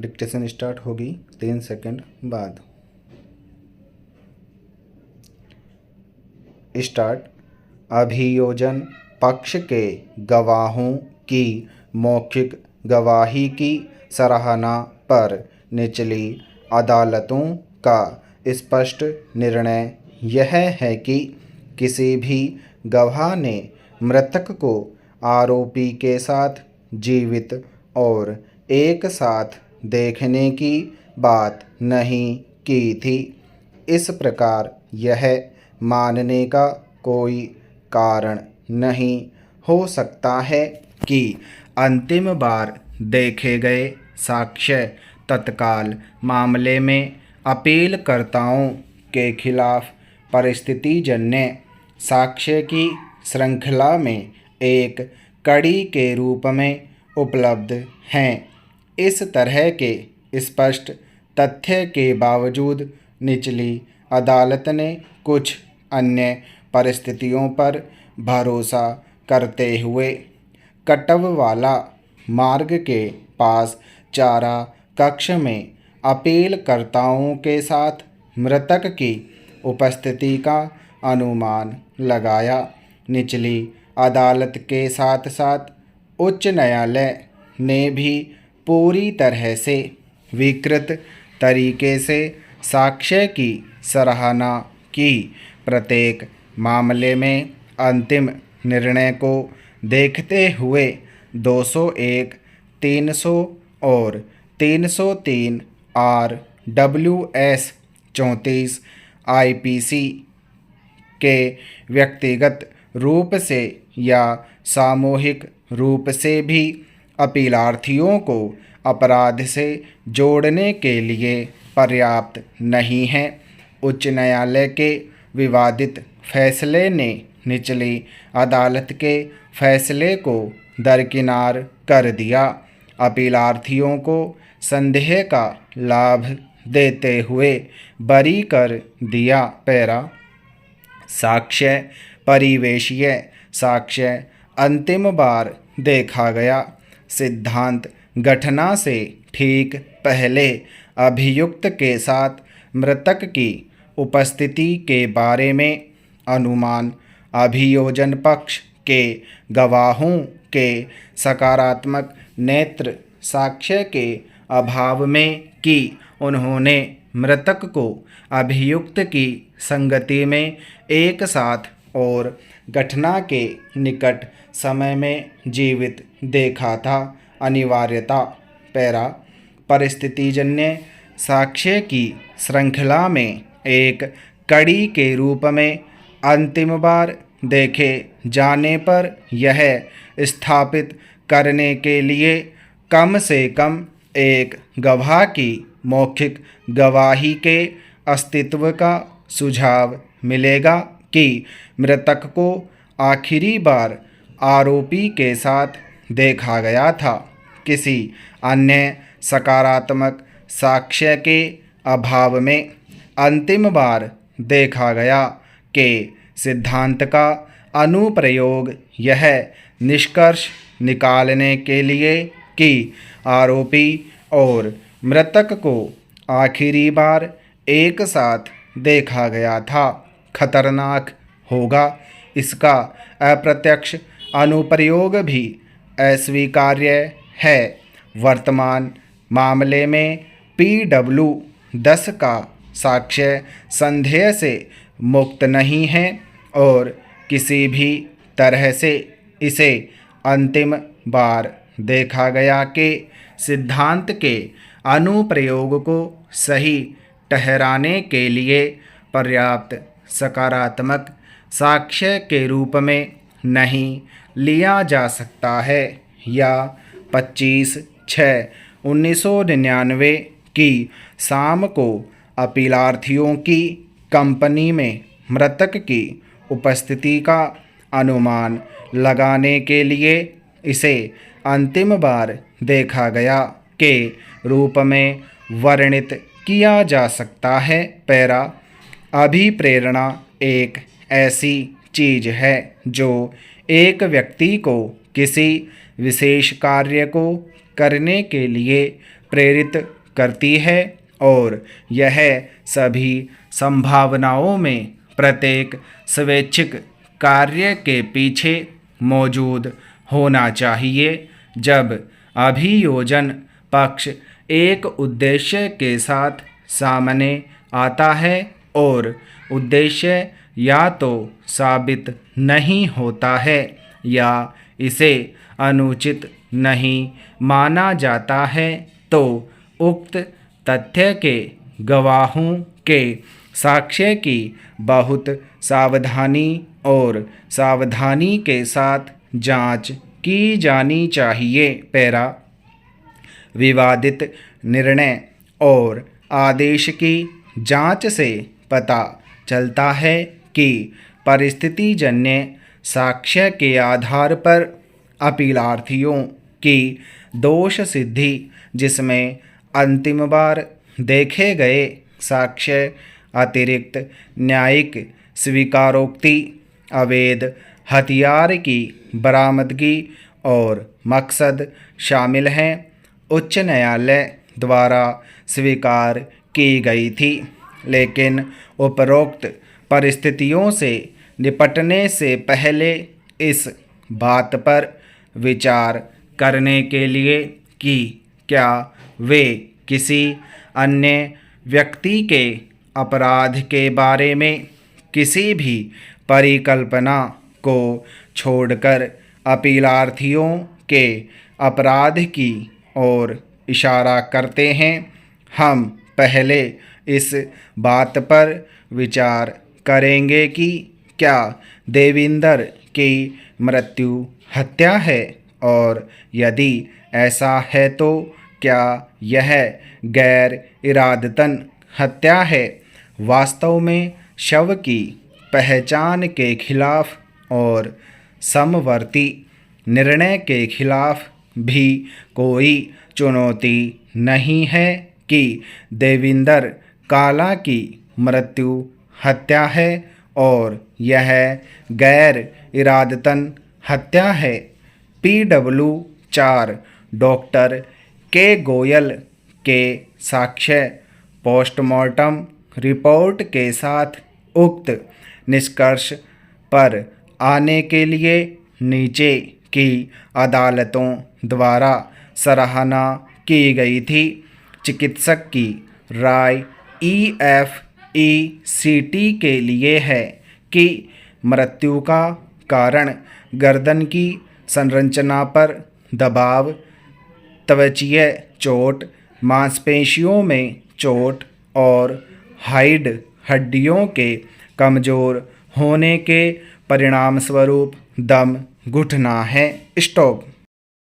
Dictation start होगी 3 second बाद। Start. अभियोजन पक्ष के गवाहों की मौखिक गवाही की सराहना पर निचली अदालतों का स्पष्ट निर्णय यह है कि किसी भी गवाह ने मृतक को आरोपी के साथ जीवित और एक साथ देखने की बात नहीं की थी। इस प्रकार यह मानने का कोई कारण नहीं हो सकता है कि अंतिम बार देखे गए साक्ष्य तत्काल मामले में अपीलकर्ताओं के खिलाफ परिस्थितिजन्य साक्ष्य की श्रृंखला में एक कड़ी के रूप में उपलब्ध हैं। इस तरह के स्पष्ट तथ्य के बावजूद निचली अदालत ने कुछ अन्य परिस्थितियों पर भरोसा करते हुए कटववाला मार्ग के पास चारा कक्ष में अपीलकर्ताओं के साथ मृतक की उपस्थिति का अनुमान लगाया। निचली अदालत के साथ साथ उच्च न्यायालय ने भी पूरी तरह से विकृत तरीके से साक्ष्य की सराहना की। प्रत्येक मामले में अंतिम निर्णय को देखते हुए 201, 300 और 303 RWS 34 IPC के व्यक्तिगत रूप से या सामूहिक रूप से भी अपीलार्थियों को अपराध से जोड़ने के लिए पर्याप्त नहीं है। उच्च न्यायालय के विवादित फैसले ने निचली अदालत के फैसले को दरकिनार कर दिया। अपीलार्थियों को संदेह का लाभ देते हुए बरी कर दिया। पैरा। साक्ष्य परिवेशीय साक्ष्य अंतिम बार देखा गया। सिद्धांत घटना से ठीक पहले अभियुक्त के साथ मृतक की उपस्थिति के बारे में अनुमान अभियोजन पक्ष के गवाहों के सकारात्मक नेत्र साक्ष्य के अभाव में कि उन्होंने मृतक को अभियुक्त की संगति में एक साथ और घटना के निकट समय में जीवित देखा था। अनिवार्यता। पैरा। परिस्थितिजन्य साक्ष्य की श्रृंखला में एक कड़ी के रूप में अंतिम बार देखे जाने पर यह स्थापित करने के लिए कम से कम एक गवाह की मौखिक गवाही के अस्तित्व का सुझाव मिलेगा कि मृतक को आखिरी बार आरोपी के साथ देखा गया था। किसी अन्य सकारात्मक साक्ष्य के अभाव में अंतिम बार देखा गया के सिद्धांत का अनुप्रयोग यह निष्कर्ष निकालने के लिए कि आरोपी और मृतक को आखिरी बार एक साथ देखा गया था खतरनाक होगा। इसका अप्रत्यक्ष अनुप्रयोग भी अस्वीकार्य है। वर्तमान मामले में PW10 का साक्ष्य संदेह से मुक्त नहीं है और किसी भी तरह से इसे अंतिम बार देखा गया के सिद्धांत के अनुप्रयोग को सही ठहराने के लिए पर्याप्त सकारात्मक साक्ष्य के रूप में नहीं लिया जा सकता है। या 25/6/1999 की शाम को अपीलार्थियों की कंपनी में मृतक की उपस्थिति का अनुमान लगाने के लिए इसे अंतिम बार देखा गया के रूप में वर्णित किया जा सकता है। पैरा। अभिप्रेरणा एक ऐसी चीज़ है जो एक व्यक्ति को किसी विशेष कार्य को करने के लिए प्रेरित करती है और यह सभी संभावनाओं में प्रत्येक स्वैच्छिक कार्य के पीछे मौजूद होना चाहिए। जब अभियोजन पक्ष एक उद्देश्य के साथ सामने आता है और उद्देश्य या तो साबित नहीं होता है या इसे अनुचित नहीं माना जाता है, तो उक्त तथ्य के गवाहों के साक्ष्य की बहुत सावधानी और सावधानी के साथ जांच की जानी चाहिए। पैरा विवादित निर्णय और आदेश की जांच से पता चलता है कि परिस्थितिजन्य साक्ष्य के आधार पर अपीलार्थियों की दोष सिद्धि, जिसमें अंतिम बार देखे गए साक्ष्य, अतिरिक्त न्यायिक स्वीकारोक्ति, अवैध हथियार की बरामदगी और मकसद शामिल हैं, उच्च न्यायालय द्वारा स्वीकार की गई थी। लेकिन उपरोक्त परिस्थितियों से निपटने से पहले इस बात पर विचार करने के लिए कि क्या वे किसी अन्य व्यक्ति के अपराध के बारे में किसी भी परिकल्पना को छोड़कर अपीलार्थियों के अपराध की ओर इशारा करते हैं, हम पहले इस बात पर विचार करेंगे कि क्या देविंदर की मृत्यु हत्या है, और यदि ऐसा है तो क्या यह गैर इरादतन हत्या है। वास्तव में शव की पहचान के खिलाफ और समवर्ती निर्णय के खिलाफ भी कोई चुनौती नहीं है कि देविंदर काला की मृत्यु हत्या है और यह गैर इरादतन हत्या है। PW 4 डॉक्टर के गोयल के साक्ष्य पोस्टमार्टम रिपोर्ट के साथ उक्त निष्कर्ष पर आने के लिए नीचे की अदालतों द्वारा सराहना की गई थी। चिकित्सक की राय EFECT के लिए है कि मृत्यु का कारण गर्दन की संरचना पर दबाव, त्वचीय चोट, मांसपेशियों में चोट और हाइड हड्डियों के कमज़ोर होने के परिणामस्वरूप दम घुटना है। स्टॉप।